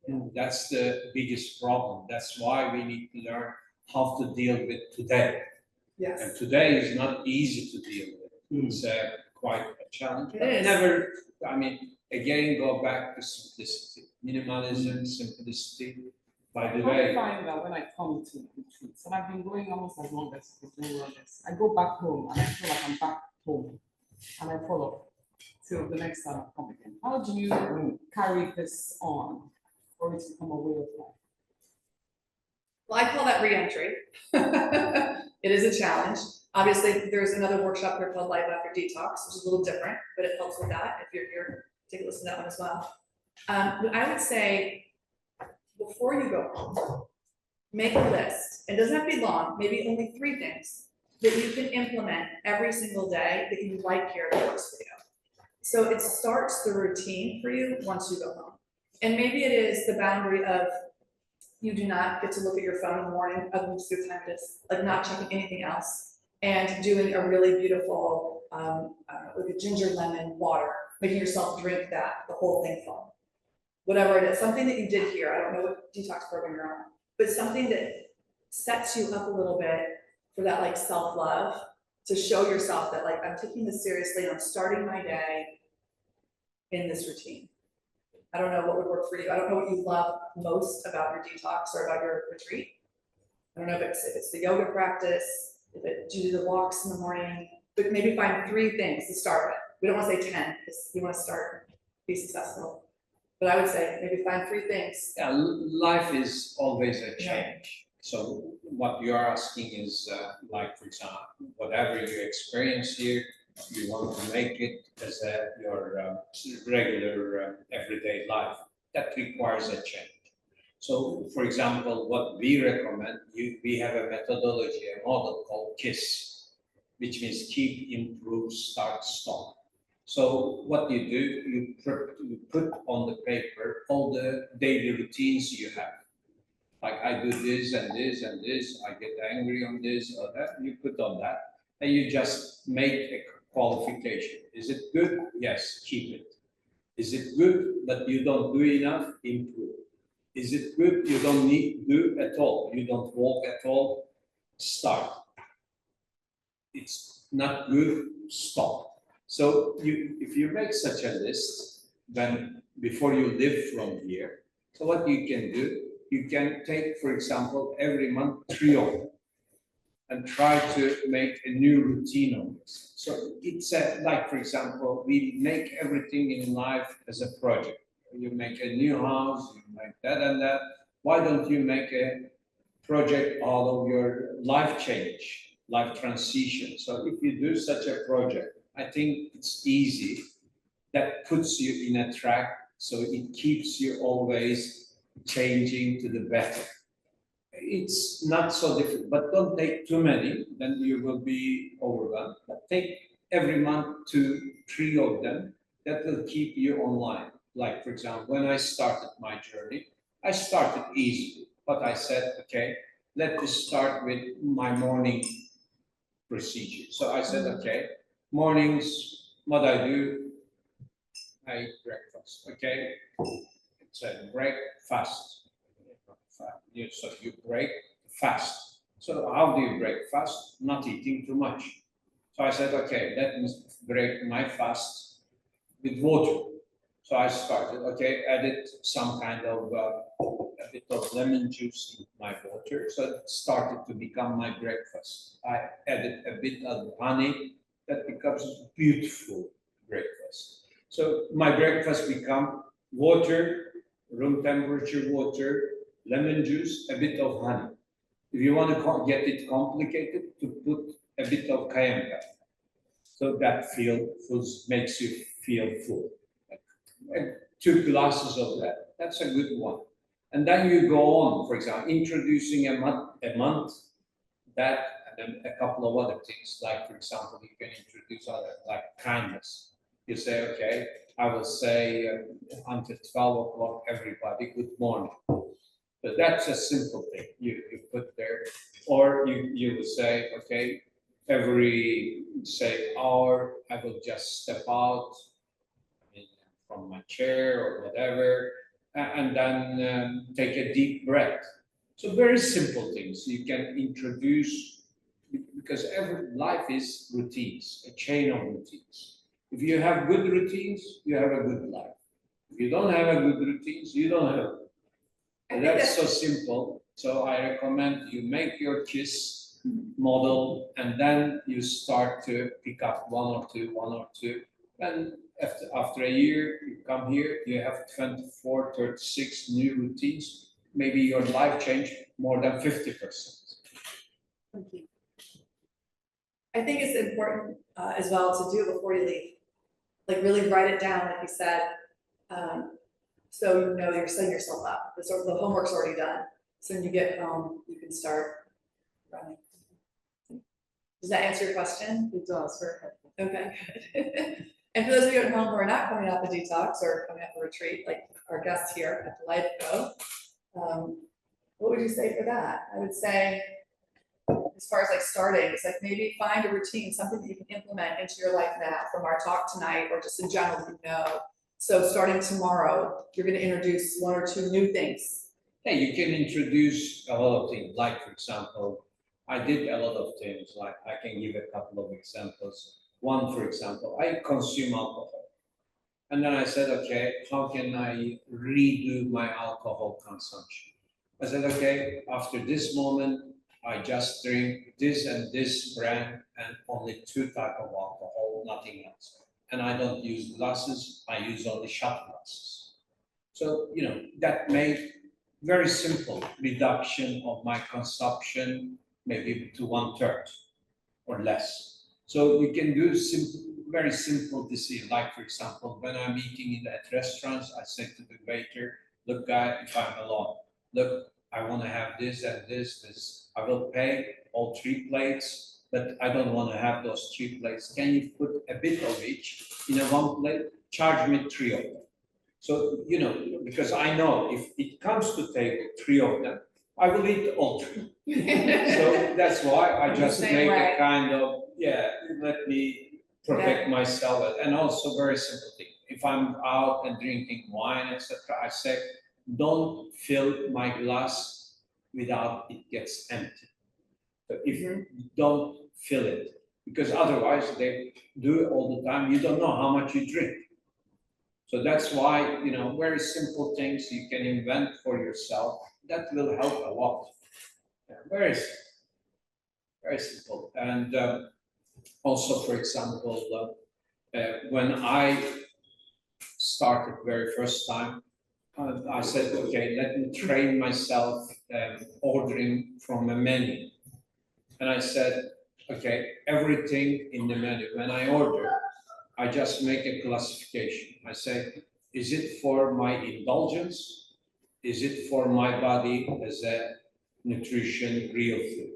And that's the biggest problem. That's why we need to learn how to deal with today. yes. And today is not easy to deal with. It's quite a challenge. It But is. never, again, go back to simplicity. Minimalism, simplicity. By the I way, find that when I come to retreats, and I've been going almost as long as doing wellness, I go back home and I feel like I'm back home, and I follow till the next time I come again. How do you carry this on for it to become a way of life? Well, I call that re-entry. It is a challenge. Obviously, there's another workshop here called Life After Detox, which is a little different, but it helps with that. If you're here, take a listen to that one as well. But I would say, before you go home, make a list. It doesn't have to be long, maybe only 3 things that you can implement every single day that you like here that works for you. So it starts the routine for you once you go home. And maybe it is the boundary of you do not get to look at your phone in the morning, other than just your time is, like not checking anything else, and doing a really beautiful, like a ginger lemon water, making yourself drink that, the whole thing full. Whatever it is, something that you did here, I don't know what detox program you're on, but something that sets you up a little bit for that like self-love, to show yourself that like, I'm taking this seriously and I'm starting my day in this routine. I don't know what would work for you. I don't know what you love most about your detox or about your retreat. I don't know if it's the yoga practice, do you do the walks in the morning, but maybe find 3 things to start with. We don't want to say 10 because you want to start, be successful. But I would say maybe find 3 things. yeah, life is always a change. So what you are asking is, like, for example, whatever you experience here, you want to make it as your regular everyday life. That requires a change. So, for example, what we recommend, we have a methodology, a model called KISS, which means keep, improve, start, stop. So what you do, you put on the paper all the daily routines you have. Like I do this and this and this, I get angry on this or that, you put on that, and you just make a qualification. Is it good? Yes, keep it. Is it good, but you don't do enough? Improve. Is it good? You don't need do at all. You don't walk at all? Start. It's not good, stop. So if you make such a list, then before you leave from here, so what you can do, you can take, for example, every month 3 of them and try to make a new routine on this. So it's like, for example, we make everything in life as a project. You make a new house, you make that and that. Why don't you make a project out of your life change, life transition? So if you do such a project, I think it's easy. That puts you in a track, so it keeps you always changing to the better. It's not so difficult, but don't take too many, then you will be overwhelmed. But take every month 2, 3 of them, that will keep you online. Like, for example, when I started my journey, I started easy, but I said, okay, let me start with my morning procedure. So I said, okay, mornings, what I do, I eat breakfast, okay? It's a breakfast. So you break fast. So how do you break fast? Not eating too much. So I said, okay, let me break my fast with water. So I started, okay, added some kind of a bit of lemon juice in my water. So it started to become my breakfast. I added a bit of honey, that becomes beautiful breakfast. So my breakfast become water, room temperature water, lemon juice, a bit of honey. If you want to get it complicated, to put a bit of cayenne pepper. So that makes you feel full. And 2 glasses of that, that's a good one. And then you go on, for example, introducing a month, that, and then a couple of other things, like, for example, you can introduce other, like kindness. You say, okay, I will say until 12 o'clock, everybody, good morning. But that's a simple thing you put there. Or you will say, okay, every, say, hour, I will just step out from my chair or whatever, and then take a deep breath. So very simple things you can introduce, because every life is routines, a chain of routines. If you have good routines, you have a good life. If you don't have a good routines, you don't have. And that's so simple. So I recommend you make your KISS model, and then you start to pick up one or two. And after a year, you come here, you have 24, 36 new routines. Maybe your life changed more than 50%. Thank you. I think it's important as well to do it before you leave. Like really write it down, like you said. So you know you're setting yourself up. The homework's already done. So when you get home, you can start running. Does that answer your question? It does, very helpful. Okay, good. And for those of you at home who are not coming out the detox or coming out the retreat, like our guests here at TheLifeCo, what would you say for that? I would say, as far as like starting, it's like maybe find a routine, something that you can implement into your life now from our talk tonight, or just in general, you know. So starting tomorrow, you're going to introduce 1 or 2 new things. Yeah, you can introduce a lot of things. Like, for example, I did a lot of things. Like, I can give a couple of examples. One, for example, I consume alcohol. And then I said, okay, how can I redo my alcohol consumption? I said, okay, after this moment, I just drink this and this brand and only 2 types of alcohol, nothing else. And I don't use glasses, I use only shot glasses. So, that made very simple reduction of my consumption, maybe to 1/3 or less. So you can do very simple decision. Like, for example, when I'm eating at restaurants, I say to the waiter, look, guy, if I'm alone, look, I want to have this and this. I will pay all 3 plates, but I don't want to have those 3 plates. Can you put a bit of each in a 1 plate? Charge me 3 of them. So, because I know if it comes to table 3 of them, I will eat all 3. So that's why I just Same make way. a kind of, let me protect myself. And also very simple thing. If I'm out and drinking wine, etc., I say, don't fill my glass without it gets empty. So if you don't fill it, because otherwise they do it all the time, you don't know how much you drink. So that's why, very simple things you can invent for yourself that will help a lot. Yeah, very simple. And also, for example, when I started very first time, I said, okay, let me train myself ordering from a menu. And I said, okay, everything in the menu, when I order, I just make a classification. I say, is it for my indulgence? Is it for my body as a nutrition, real food?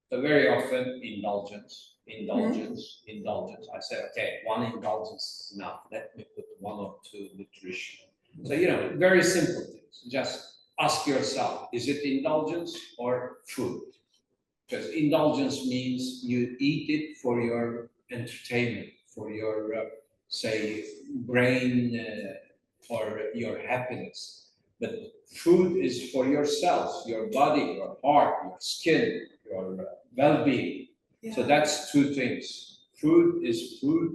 So very often, indulgence. I say, okay, 1 indulgence is enough. Let me put 1 or 2 nutrition. So, very simple things. Just ask yourself, is it indulgence or food? Because indulgence means you eat it for your entertainment, for your, say, brain or your happiness. But food is for yourself, your body, your heart, your skin, your well-being. So that's 2 things. Food is food,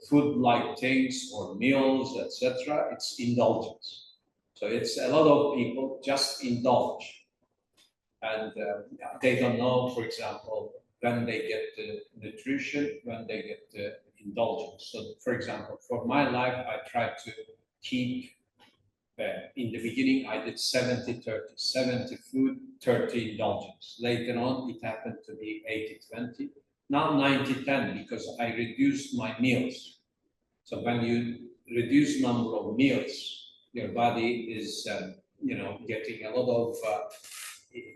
food-like things or meals, etc. It's indulgence. So it's a lot of people just indulge. And they don't know, for example, when they get the nutrition, when they get the indulgence. So, for example, for my life, I try to keep, in the beginning, I did 70-30, 70 food, 30 indulgence. Later on, it happened to be 80-20. Now 90-10, because I reduced my meals. So when you reduce number of meals, your body is, getting a lot of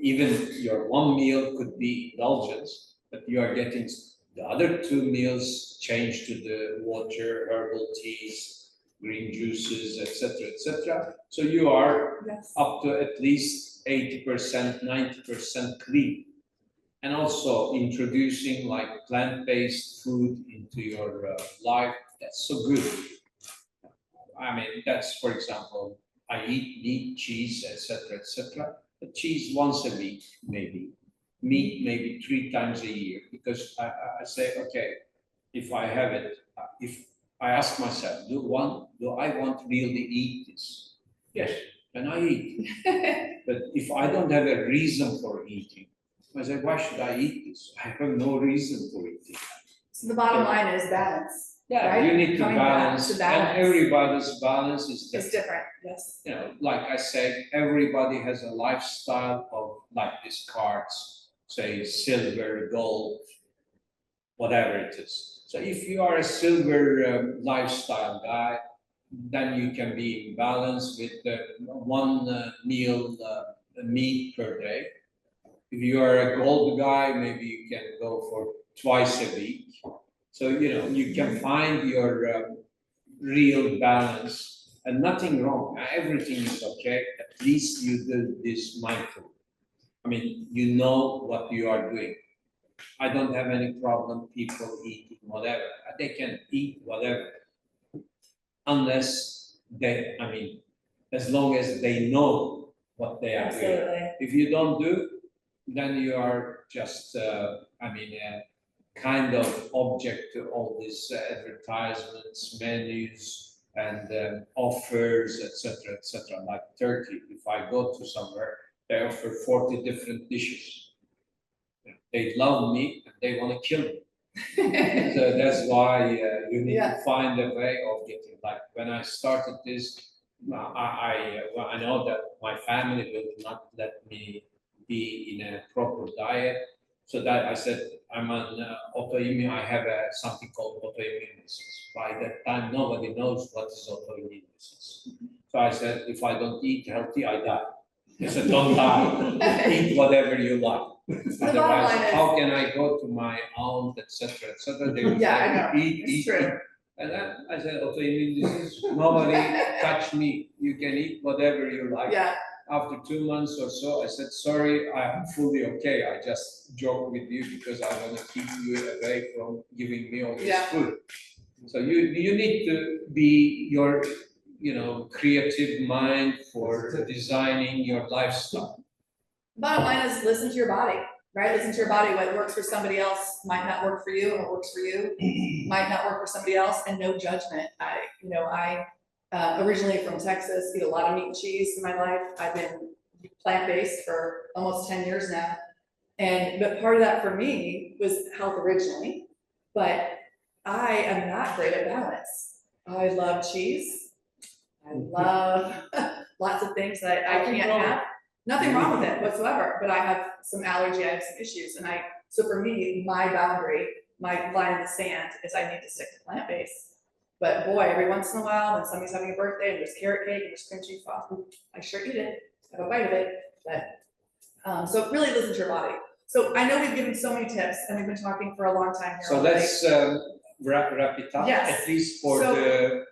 even your 1 meal could be indulgence, but you are getting the other 2 meals changed to the water, herbal teas, green juices, etc. So you are up to at least 80%, 90% clean. And also introducing like plant-based food into your life, that's so good. I mean, that's, for example, I eat meat, cheese, etc. But cheese once a week, maybe. Meat, maybe 3 times a year. Because I say, okay, if I have it, if I ask myself, do I want to really eat this? Yes, then I eat. But if I don't have a reason for eating, I say, why should I eat this? I have no reason for eating. So the bottom line is balance. Yeah, Right? you need to Coming back balance, to balance. and everybody's balance is different. It's different, yes. Like I said, everybody has a lifestyle of like these cards, say silver, gold, whatever it is. So if you are a silver lifestyle guy, then you can be in balance with 1 meal meat per day. If you are a gold guy, maybe you can go for twice a week. So, you can find your real balance and nothing wrong. Everything is okay. At least you do this mindful. I mean, you know what you are doing. I don't have any problem people eating whatever. They can eat whatever. Unless as long as they know what they are doing. Absolutely. If you don't do, then you are just, kind of object to all these advertisements, menus, and offers, etc. Like Turkey, if I go to somewhere, they offer 40 different dishes. They love me and they want to kill me. So that's why you need to find a way of getting. Like when I started this, I know that my family will not let me be in a proper diet. So that I said, I'm on autoimmune, I have something called autoimmune disease. By that time, nobody knows what is autoimmune disease. So I said, if I don't eat healthy, I die. He said, don't die, eat whatever you like. bottom Otherwise, line is- how can I go to my aunt, etc., etc.? They would Yeah, I say, know. eat, It's eat, true. eat. And then I said, autoimmune disease, nobody touch me. You can eat whatever you like. Yeah, After 2 months or so, I said, sorry, I'm fully okay. I just joke with you because I want to keep you away from giving me all this Yeah. food. So you need to be your, creative mind for designing your lifestyle. bottom line is listen to your body, right? Listen to your body. What works for somebody else might not work for you, and what works for you might not work for somebody else, and no judgment. I originally from Texas, eat a lot of meat and cheese in my life. I've been plant-based for almost 10 years now. But part of that for me was health originally, but I am not great at balance. I love cheese. I love lots of things that I can't have. Nothing wrong with it whatsoever, but I have some allergy, I have some issues. So for me, my boundary, my line in the sand is I need to stick to plant-based. But boy, every once in a while, when somebody's having a birthday and there's carrot cake and there's cream cheese frosting, I sure eat it, have a bite of it. But so really listen to your body. So I know we've given so many tips and we've been talking for a long time here. So already. let's wrap it up, Yes. at least for So- the,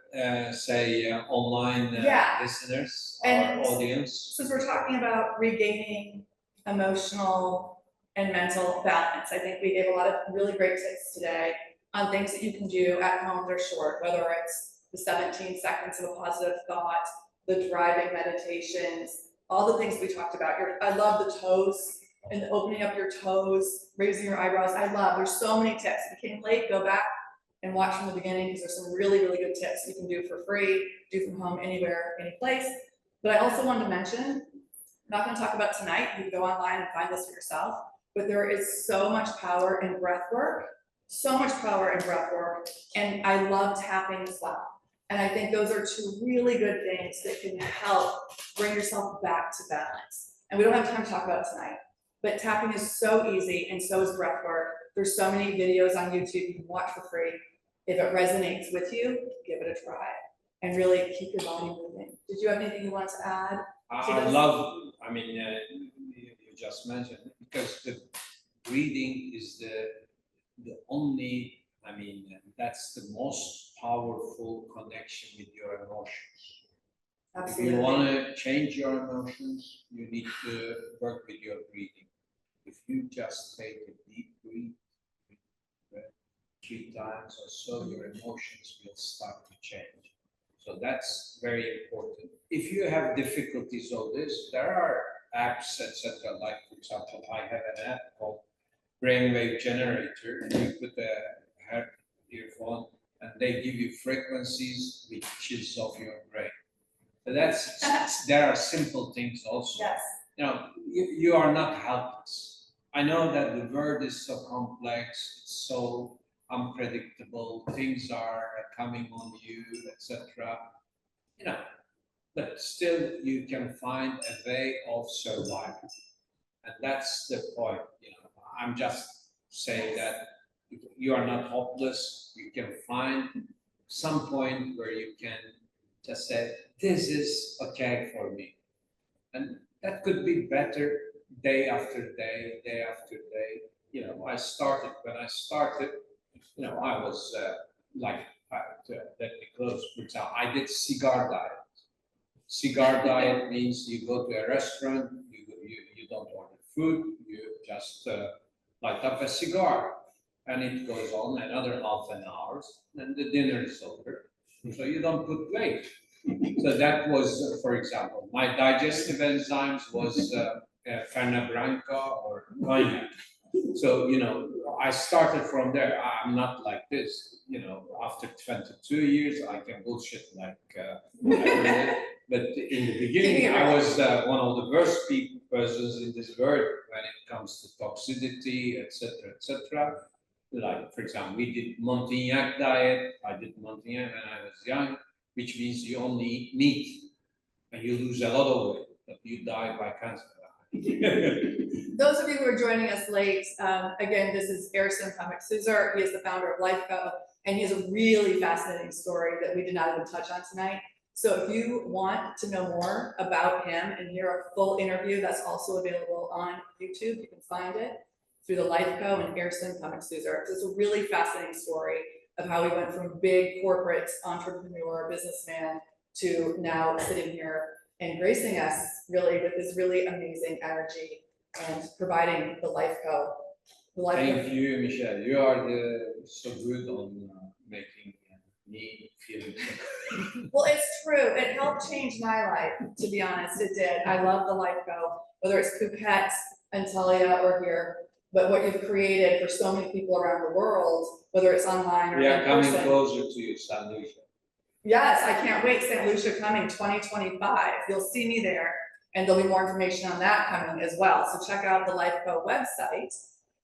online Yeah. listeners, And- our audience. Since we're talking about regaining emotional and mental balance, I think we gave a lot of really great tips today on things that you can do at home. They're short, whether it's the 17 seconds of a positive thought, the driving meditations, all the things we talked about. I love the toes and opening up your toes, raising your eyebrows. There's so many tips. If you came late, go back and watch from the beginning because there's some really, really good tips you can do for free, do from home, anywhere, any place. But I also wanted to mention, I'm not going to talk about tonight. You can go online and find this for yourself. But there is so much power in breath work, and I love tapping as well. And I think those are two really good things that can help bring yourself back to balance. And we don't have time to talk about it tonight, but tapping is so easy, and so is breath work. There's so many videos on YouTube you can watch for free. If it resonates with you, give it a try and really keep your body moving. Did you have anything you wanted to add? So I that's- love, you just mentioned, because the breathing is the only, that's the most powerful connection with your emotions. If you Absolutely. want to change your emotions, you need to work with your breathing. If you just take a deep breath 3 times or so, your emotions will start to change. So that's very important. If you have difficulties of this, there are apps, etc. Like, for example, I have an app called Brainwave Generator. You put a earphone and they give you frequencies with chills of your brain. So there are simple things also. Yes. You are not helpless. I know that the world is so complex, it's so unpredictable, things are coming on you, etc. But still you can find a way of surviving. And that's the point. I'm just saying that you are not hopeless. You can find some point where you can just say, this is okay for me. And that could be better day after day, day after day. When I started, I was let me close. For example, I did cigar diet. Cigar diet means you go to a restaurant, you don't order food, you just light up a cigar, and it goes on another half an hour, and the dinner is over. So you don't put weight. So that was, for example, my digestive enzymes was Ferna Branca or cognac. So, I started from there. I'm not like this. After 22 years, I can bullshit like whatever. But in the beginning, I was one of the worst persons in this world when it comes to toxicity, etc., etc. Like, for example, we did Montignac diet. I did Montignac when I was young, which means you only eat meat and you lose a lot of weight, but you die by cancer. Those of you who are joining us late, again, this is Ersin Pamuksüzer. He is the founder of TheLifeCo, and he has a really fascinating story that we did not even touch on tonight. So if you want to know more about him and hear a full interview, that's also available on YouTube. You can find it through TheLifeCo and Ersin Pamuksüzer. It's a really fascinating story of how he went from big corporate entrepreneur, businessman, to now sitting here and gracing us really with this really amazing energy and providing TheLifeCo. Thank you, Michelle. You are so good on making me feel good. Well, it's true. It helped change my life, to be honest. It did. I love TheLifeCo, whether it's Phuket, Antalya, or here. But what you've created for so many people around the world, whether it's online or We are in coming person. closer to you, San Lucia. Yes, I can't wait. St. Lucia coming 2025. You'll see me there, and there'll be more information on that coming as well. So check out the TheLifeCo website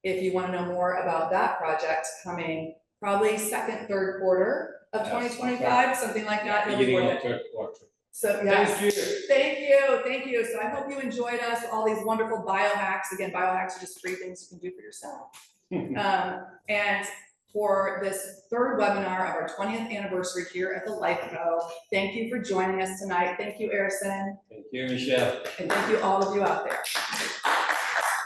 if you want to know more about that project coming probably second, third quarter of Yes, 2025, something like that. It'll be Beginning worth of it. third quarter. So yes. Thank you. Thank you. So I hope you enjoyed us, all these wonderful biohacks. Again, biohacks are just free things you can do for yourself. And for this third webinar of our 20th anniversary here at TheLifeCo, thank you for joining us tonight. Thank you, Ersin. Thank you, Michelle. And thank you all of you out there.